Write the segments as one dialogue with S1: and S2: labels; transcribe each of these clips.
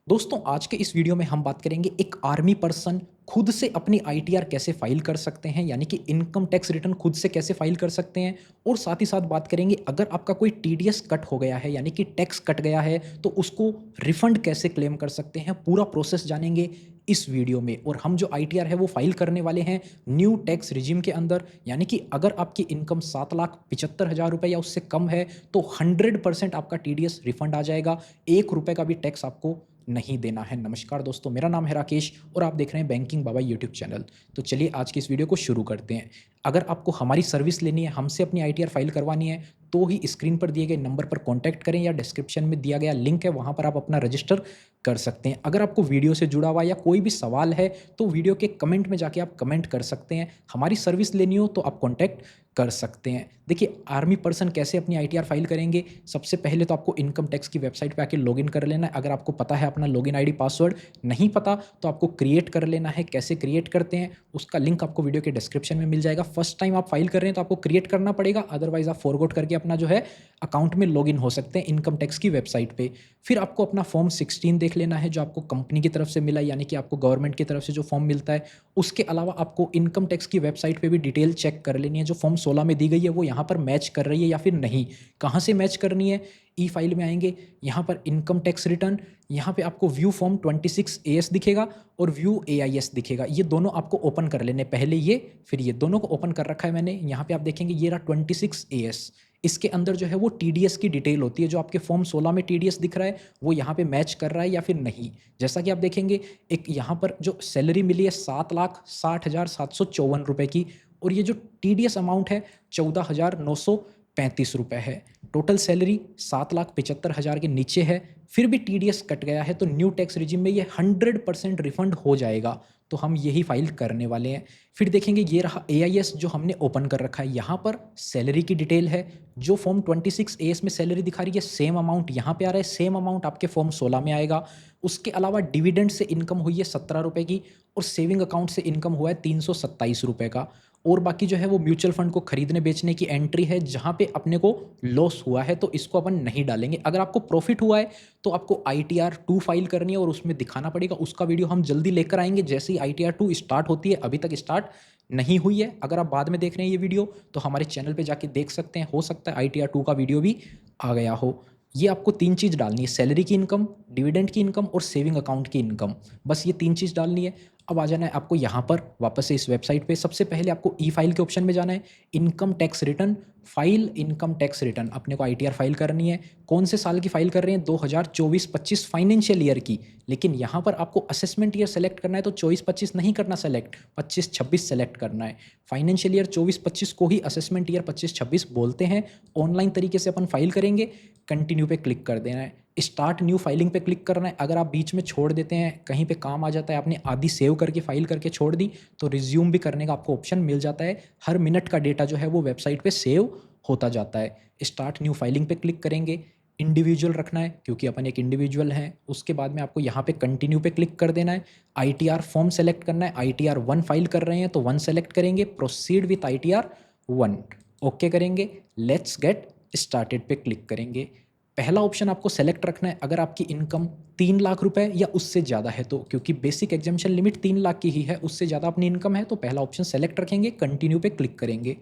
S1: दोस्तों आज के इस वीडियो में हम बात करेंगे एक आर्मी पर्सन खुद से अपनी आईटीआर कैसे फाइल कर सकते हैं, यानी कि इनकम टैक्स रिटर्न खुद से कैसे फाइल कर सकते हैं। और साथ ही साथ बात करेंगे अगर आपका कोई टीडीएस कट हो गया है यानी कि टैक्स कट गया है तो उसको रिफंड कैसे क्लेम कर सकते हैं। पूरा प्रोसेस जानेंगे इस वीडियो में। और हम जो आईटीआर है वो फाइल करने वाले हैं न्यू टैक्स रिजिम के अंदर, यानी कि अगर आपकी इनकम 7,75,000 रुपये या उससे कम है तो 100% आपका टीडीएस रिफंड आ जाएगा। 1 रुपये का भी टैक्स आपको नहीं देना है। नमस्कार दोस्तों, मेरा नाम है राकेश और आप देख रहे हैं बैंकिंग बाबा यूट्यूब चैनल। तो चलिए आज की इस वीडियो को शुरू करते हैं। अगर आपको हमारी सर्विस लेनी है, हमसे अपनी आईटीआर फाइल करवानी है तो ही स्क्रीन पर दिए गए नंबर पर कॉन्टैक्ट करें या डिस्क्रिप्शन में दिया गया लिंक है वहाँ पर आप अपना रजिस्टर कर सकते हैं। अगर आपको वीडियो से जुड़ा हुआ या कोई भी सवाल है तो वीडियो के कमेंट में जाके आप कमेंट कर सकते हैं। हमारी सर्विस लेनी हो तो आप कॉन्टैक्ट कर सकते हैं। देखिए आर्मी पर्सन कैसे अपनी आईटीआर फाइल करेंगे। सबसे पहले तो आपको इनकम टैक्स की वेबसाइट पे आके लॉगिन कर लेना है। अगर आपको पता है अपना लॉगिन आईडी पासवर्ड, नहीं पता तो आपको क्रिएट कर लेना है। कैसे क्रिएट करते हैं उसका लिंक आपको वीडियो के डिस्क्रिप्शन में मिल जाएगा। फर्स्ट टाइम आप फाइल कर रहे हैं तो आपको क्रिएट करना पड़ेगा, अदरवाइज आप फॉरगॉट करके अपना जो है अकाउंट में लॉगिन हो सकते हैं इनकम टैक्स की वेबसाइट पे। फिर आपको अपना फॉर्म 16 देख लेना है जो आपको कंपनी की तरफ से मिला, यानी कि आपको गवर्नमेंट की तरफ से जो फॉर्म मिलता है। उसके अलावा आपको इनकम टैक्स की वेबसाइट पे भी डिटेल चेक कर लेनी है। जो फॉर्म 16 में दी गई है वो यहाँ पर मैच कर रही है या फिर नहीं, कहाँ से मैच करनी है। ई फाइल में आएंगे, यहाँ पर इनकम टैक्स रिटर्न, यहाँ पे आपको व्यू फॉर्म 26 AS दिखेगा और व्यू AIS दिखेगा। ये दोनों आपको ओपन कर लेने, पहले ये फिर ये, दोनों को ओपन कर रखा है मैंने। यहाँ पे आप देखेंगे ये रहा 26 AS। इसके अंदर जो है वो टीडीएस की डिटेल होती है। जो आपके फॉर्म 16 में टीडीएस दिख रहा है वो यहाँ पे मैच कर रहा है या फिर नहीं। जैसा कि आप देखेंगे एक यहाँ पर जो सैलरी मिली है 7,60,754 रुपये की, और ये जो टीडीएस अमाउंट है 14,935 रुपये है। टोटल सैलरी 7,75,000 के नीचे है, फिर भी टीडीएस कट गया है तो न्यू टैक्स रिजिम में ये 100% रिफंड हो जाएगा। तो हम यही फाइल करने वाले हैं। फिर देखेंगे ये रहा AIS जो हमने ओपन कर रखा है। यहाँ पर सैलरी की डिटेल है। जो फॉर्म 26 AS में सैलरी दिखा रही है सेम अमाउंट यहाँ पे आ रहा है, सेम अमाउंट आपके फॉर्म 16 में आएगा। उसके अलावा डिविडेंड से इनकम हुई है 17 रुपये की और सेविंग अकाउंट से इनकम हुआ है 327 रुपये का। और बाकी जो है वो म्यूचुअल फंड को खरीदने बेचने की एंट्री है जहाँ पे अपने को लॉस हुआ है तो इसको अपन नहीं डालेंगे। अगर आपको प्रॉफिट हुआ है तो आपको ITR 2 फाइल करनी है और उसमें दिखाना पड़ेगा। उसका वीडियो हम जल्दी लेकर आएंगे जैसे ही ITR 2 स्टार्ट होती है। अभी तक स्टार्ट नहीं हुई है। अगर आप बाद में देख रहे हैं ये वीडियो तो हमारे चैनल पे जाके देख सकते हैं, हो सकता है ITR 2 का वीडियो भी आ गया हो। ये आपको 3 चीज़ डालनी है, सैलरी की इनकम, डिविडेंड की इनकम और सेविंग अकाउंट की इनकम। बस ये 3 चीज़ डालनी है। अब आ जाना है आपको यहाँ पर वापस से इस वेबसाइट पे। सबसे पहले आपको ई फाइल के ऑप्शन में जाना है, income tax return, file income tax return. अपने को ITR फाइल करनी है। कौन से साल की फाइल कर रहे हैं? 2024-25 फाइनेंशियल ईयर की। लेकिन यहाँ पर आपको असेसमेंट ईयर सेलेक्ट करना है तो 24-25 नहीं करना सेलेक्ट, 25-26 सेलेक्ट करना है। फाइनेंशियल ईयर 24-25 को ही असेसमेंट ईयर 25-26 बोलते हैं। ऑनलाइन तरीके से अपन फाइल करेंगे। कंटिन्यू पे क्लिक कर देना है, स्टार्ट न्यू फाइलिंग पे क्लिक करना है। अगर आप बीच में छोड़ देते हैं, कहीं पे काम आ जाता है, आपने आधी सेव करके फाइल करके छोड़ दी तो रिज्यूम भी करने का आपको ऑप्शन मिल जाता है। हर मिनट का डेटा जो है वो वेबसाइट पे सेव होता जाता है। स्टार्ट न्यू फाइलिंग पे क्लिक करेंगे। इंडिविजुअल रखना है क्योंकि अपन एक इंडिविजुअल हैं। उसके बाद में आपको यहाँ पे कंटिन्यू पे क्लिक कर देना है। ITR फॉर्म सेलेक्ट करना है। ITR 1 फाइल कर रहे हैं तो 1 सेलेक्ट करेंगे, प्रोसीड विथ ITR 1 ओके करेंगे। लेट्स गेट स्टार्टेड पे क्लिक करेंगे। पहला ऑप्शन आपको सेलेक्ट रखना है अगर आपकी इनकम 3 लाख रुपए या उससे ज़्यादा है तो, क्योंकि बेसिक एग्जाम्शन लिमिट 3 लाख की ही है। उससे ज़्यादा अपनी इनकम है तो पहला ऑप्शन सेलेक्ट रखेंगे, कंटिन्यू पे क्लिक करेंगे,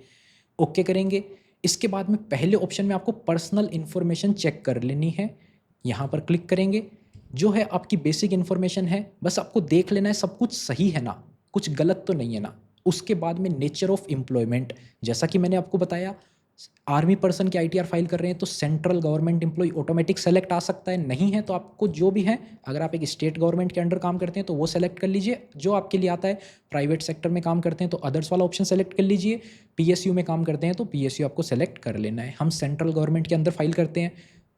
S1: ओके करेंगे। इसके बाद में पहले ऑप्शन में आपको पर्सनल इन्फॉर्मेशन चेक कर लेनी है। यहाँ पर क्लिक करेंगे। जो है आपकी बेसिक इन्फॉर्मेशन है, बस आपको देख लेना है सब कुछ सही है ना, कुछ गलत तो नहीं है ना। उसके बाद में नेचर ऑफ एम्प्लॉयमेंट, जैसा कि मैंने आपको बताया आर्मी पर्सन की ITR फाइल कर रहे हैं तो central government employ automatic select आ सकता है। नहीं है तो आपको जो भी है, अगर आप एक स्टेट गवर्नमेंट के अंडर काम करते हैं तो वो सेलेक्ट कर लीजिए जो आपके लिए आता है। प्राइवेट सेक्टर में काम करते हैं तो अदर्स वाला ऑप्शन सेलेक्ट कर लीजिए। PSU में काम करते हैं तो PSU आपको सेलेक्ट कर लेना है। हम सेंट्रल गवर्नमेंट के अंदर फाइल करते हैं।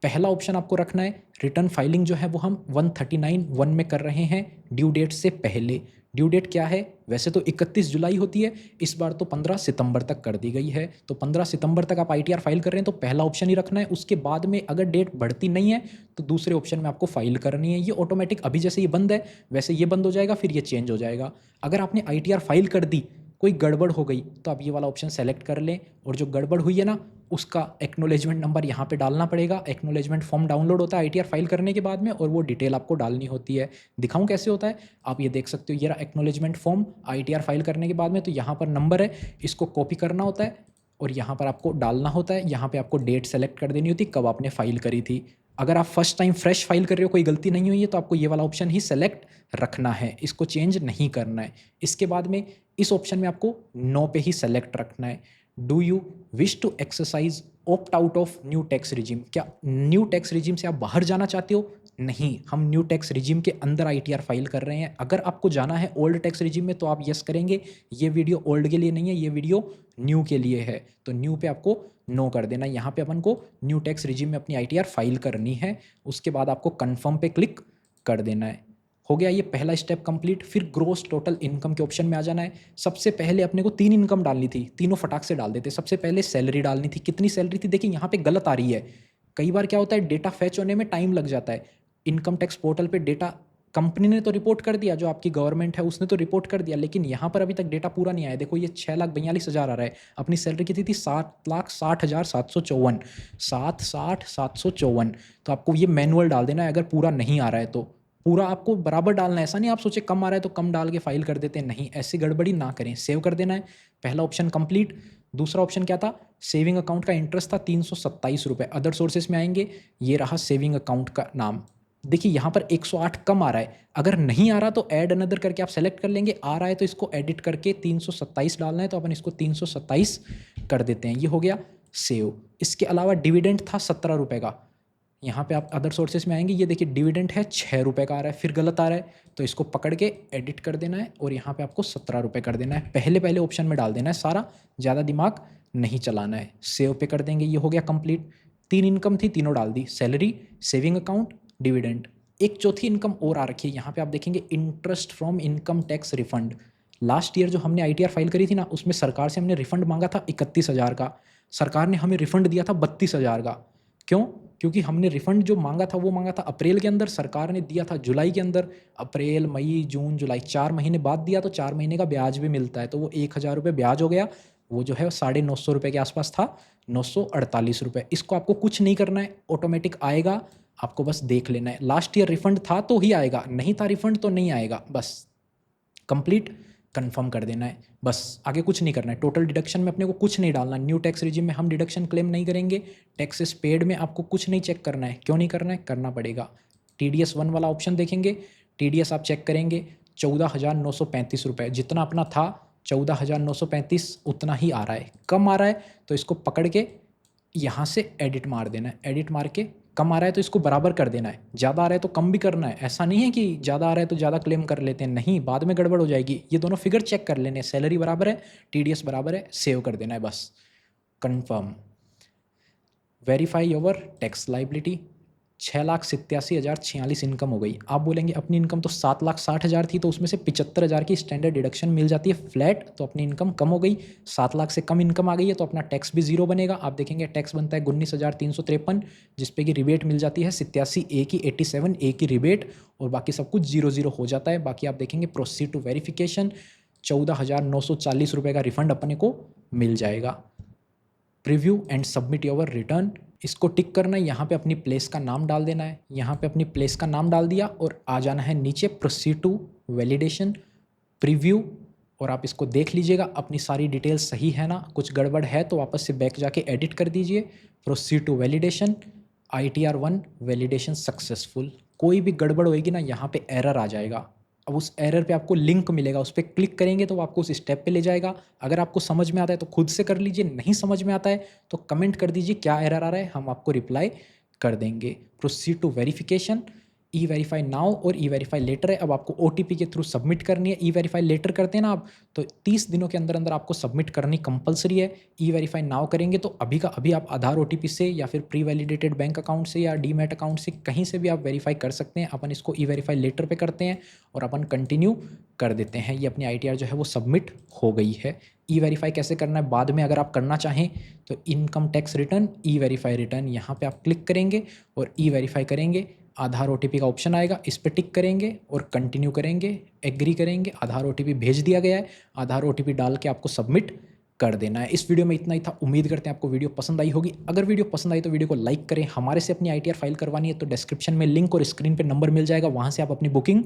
S1: पहला ऑप्शन आपको रखना है रिटर्न फाइलिंग जो है वो हम 139(1) में कर रहे हैं, ड्यू डेट से पहले। ड्यू डेट क्या है? वैसे तो 31 जुलाई होती है, इस बार तो 15 सितंबर तक कर दी गई है। तो 15 सितंबर तक आप ITR फाइल कर रहे हैं तो पहला ऑप्शन ही रखना है। उसके बाद में अगर डेट बढ़ती नहीं है तो दूसरे ऑप्शन में आपको फाइल करनी है। ये ऑटोमेटिक अभी जैसे ये बंद है वैसे ये बंद हो जाएगा, फिर ये चेंज हो जाएगा। अगर आपने ITR फाइल कर दी कोई गड़बड़ हो गई तो आप ये वाला ऑप्शन सेलेक्ट कर लें, और जो गड़बड़ हुई है ना उसका एक्नॉलेजमेंट नंबर यहाँ पे डालना पड़ेगा। एक्नॉलेजमेंट फॉर्म डाउनलोड होता है आईटीआर फाइल करने के बाद में, और वो डिटेल आपको डालनी होती है। दिखाऊं कैसे होता है, आप ये देख सकते हो, ये रहा एक्नॉलेजमेंट फॉर्म आईटीआर फाइल करने के बाद में। तो यहाँ पर नंबर है, इसको कॉपी करना होता है और यहाँ पर आपको डालना होता है। यहाँ पे आपको डेट सेलेक्ट कर देनी होती है, कब आपने फाइल करी थी। अगर आप फर्स्ट टाइम फ्रेश फाइल कर रहे हो, कोई गलती नहीं हुई है, तो आपको ये वाला ऑप्शन ही सेलेक्ट रखना है, इसको चेंज नहीं करना है। इसके बाद में इस ऑप्शन में आपको नो पे ही सेलेक्ट रखना है। Do you wish to exercise opt out of new tax regime, क्या न्यू टैक्स रिजीम से आप बाहर जाना चाहते हो? नहीं, हम न्यू टैक्स रिजीम के अंदर आईटीआर फाइल कर रहे हैं। अगर आपको जाना है ओल्ड टैक्स रिजीम में तो आप यस करेंगे। ये वीडियो ओल्ड के लिए नहीं है, ये वीडियो न्यू के लिए है। तो न्यू पे आपको नो कर देना। यहाँ पे अपन को न्यू टैक्स रिजीम में अपनी आईटीआर फाइल करनी है। उसके बाद आपको कन्फर्म पे क्लिक कर देना है। हो गया ये पहला स्टेप कंप्लीट। फिर ग्रोस टोटल इनकम के ऑप्शन में आ जाना है। सबसे पहले अपने को 3 इनकम डालनी थी, तीनों फटाक से डाल देते। सबसे पहले सैलरी डालनी थी। कितनी सैलरी थी? देखिए यहाँ पे गलत आ रही है। कई बार क्या होता है, डेटा फैच होने में टाइम लग जाता है। इनकम टैक्स पोर्टल पे डेटा कंपनी ने तो रिपोर्ट कर दिया, जो आपकी गवर्नमेंट है उसने तो रिपोर्ट कर दिया, लेकिन यहाँ पर अभी तक डेटा पूरा नहीं आया। देखो ये 6,42,000 आ रहा है। अपनी सैलरी कितनी थी? 7,60,754। 7,60,754। तो आपको ये मैनुअल डाल देना है अगर पूरा नहीं आ रहा है तो। पूरा आपको बराबर डालना है। ऐसा नहीं आप सोचे कम आ रहा है तो कम डाल के फाइल कर देते हैं, नहीं, ऐसी गड़बड़ी ना करें। सेव कर देना है। पहला ऑप्शन कंप्लीट। दूसरा ऑप्शन क्या था? सेविंग अकाउंट का इंटरेस्ट था 327 रुपये। अदर सोर्सेस में आएंगे, ये रहा सेविंग अकाउंट का नाम। देखिए यहाँ पर 108 कम आ रहा है। अगर नहीं आ रहा तो ऐड अनदर करके आप सेलेक्ट कर लेंगे। आ रहा है तो इसको एडिट करके 327 डालना है, तो अपन इसको 327 कर देते हैं। ये हो गया सेव। इसके अलावा डिविडेंड था 17 रुपये का। यहाँ पे आप अदर सोर्सेस में आएंगे, ये देखिए डिविडेंड है 6 रुपये का आ रहा है, फिर गलत आ रहा है, तो इसको पकड़ के एडिट कर देना है और यहाँ पे आपको 17 रुपये कर देना है। पहले पहले ऑप्शन में डाल देना है सारा, ज़्यादा दिमाग नहीं चलाना है। सेव पे कर देंगे। ये हो गया कंप्लीट। 3 इनकम थी, तीनों डाल दी, सैलरी, सेविंग अकाउंट, डिविडेंड। एक चौथी इनकम और आ रखी है, यहाँ पे आप देखेंगे interest from income tax refund. Last year जो हमने आईटीआर फाइल करी थी ना, उसमें सरकार से हमने रिफंड मांगा था 31,000 का। सरकार ने हमें रिफंड दिया था 32,000 का। क्यों? क्योंकि हमने रिफंड जो मांगा था वो मांगा था अप्रैल के अंदर, सरकार ने दिया था जुलाई के अंदर। अप्रैल, मई, जून, जुलाई 4 महीने बाद दिया, तो 4 महीने का ब्याज भी मिलता है, तो वो 1,000 रुपये ब्याज हो गया। वो जो है 950 रुपये के आसपास था, 948 रुपये। इसको आपको कुछ नहीं करना है, ऑटोमेटिक आएगा, आपको बस देख लेना है। लास्ट ईयर रिफंड था तो ही आएगा, नहीं था रिफंड तो नहीं आएगा। बस कंप्लीट, कंफर्म कर देना है, बस आगे कुछ नहीं करना है। टोटल डिडक्शन में अपने को कुछ नहीं डालना। न्यू टैक्स रिजिम में हम डिडक्शन क्लेम नहीं करेंगे। टैक्सेस पेड में आपको कुछ नहीं चेक करना है। क्यों नहीं करना है? करना पड़ेगा। TDS 1 वाला ऑप्शन देखेंगे, TDS आप चेक करेंगे 14,935 रुपये। जितना अपना था 14,935 उतना ही आ रहा है। कम आ रहा है तो इसको पकड़ के यहाँ से एडिट मार देना है। एडिट मार के कम आ रहा है तो इसको बराबर कर देना है, ज़्यादा आ रहा है तो कम भी करना है। ऐसा नहीं है कि ज़्यादा आ रहा है तो ज़्यादा क्लेम कर लेते हैं, नहीं, बाद में गड़बड़ हो जाएगी। ये दोनों फिगर चेक कर लेने, सैलरी बराबर है, TDS बराबर है, सेव कर देना है, बस confirm. Verify your tax liability. 6,87,046 income हो गई। आप बोलेंगे अपनी इनकम तो 7,60,000 थी, तो उसमें से 75,000 की स्टैंडर्ड डिडक्शन मिल जाती है फ्लैट, तो अपनी इनकम कम हो गई। 7 लाख से कम इनकम आ गई है तो अपना टैक्स भी जीरो बनेगा। आप देखेंगे टैक्स बनता है 19,353, जिसपे की रिबेट मिल जाती है 87A की, 87A की रिबेट, और बाकी सब कुछ 0 हो जाता है। बाकी आप देखेंगे प्रोसीड टू वेरिफिकेशन, 14,940 रुपये का रिफंड अपने को मिल जाएगा। Preview and submit your return, इसको टिक करना है। यहाँ पे अपनी प्लेस का नाम डाल देना है। यहाँ पे अपनी प्लेस का नाम डाल दिया और आ जाना है नीचे प्रोसीड टू वैलिडेशन, प्रीव्यू, और आप इसको देख लीजिएगा अपनी सारी डिटेल्स सही है ना। कुछ गड़बड़ है तो वापस से बैक जाके एडिट कर दीजिए। Proceed to validation, ITR 1 validation successful. कोई भी गड़बड़ होएगी ना, यहाँ पे एरर आ जाएगा। अब उस एरर पे आपको लिंक मिलेगा, उस पर क्लिक करेंगे तो वो आपको उस स्टेप पे ले जाएगा। अगर आपको समझ में आता है तो खुद से कर लीजिए, नहीं समझ में आता है तो कमेंट कर दीजिए क्या एरर आ रहा है, हम आपको रिप्लाई कर देंगे। प्रोसीड टू वेरिफिकेशन, E-वेरीफाई नाउ और E-वेरीफाई लेटर है। अब आपको OTP के थ्रू सबमिट करनी है। E-वेरीफाई लेटर करते हैं ना आप, तो 30 दिनों के अंदर अंदर आपको सबमिट करनी कंपलसरी है। E-वेरीफाई नाउ करेंगे तो अभी का अभी आप आधार OTP से या फिर प्री वैलिडेटेड बैंक अकाउंट से या डीमैट अकाउंट से कहीं से भी आप वेरीफाई कर सकते हैं। अपन इसको E-वेरीफाई लेटर पे करते हैं और अपन कंटिन्यू कर देते हैं। ये अपनी ITR जो है वो सबमिट हो गई है। E-वेरीफाई कैसे करना है बाद में अगर आप करना चाहें तो इनकम टैक्स रिटर्न, E-वेरीफाई रिटर्न, यहाँ पे आप क्लिक करेंगे और E-वेरीफाई करेंगे। आधार ओटीपी का ऑप्शन आएगा, इस पे टिक करेंगे और कंटिन्यू करेंगे, एग्री करेंगे। आधार ओटीपी भेज दिया गया है, आधार ओटीपी डाल के आपको सबमिट कर देना है। इस वीडियो में इतना ही था। उम्मीद करते हैं आपको वीडियो पसंद आई होगी। अगर वीडियो पसंद आई तो वीडियो को लाइक करें। हमारे से अपनी आईटीआर फाइल करवानी है तो डिस्क्रिप्शन में लिंक और स्क्रीन पे नंबर मिल जाएगा, वहाँ से आप अपनी बुकिंग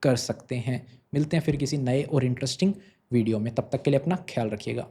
S1: कर सकते हैं। मिलते हैं फिर किसी नए और इंटरेस्टिंग वीडियो में, तब तक के लिए अपना ख्याल रखिएगा।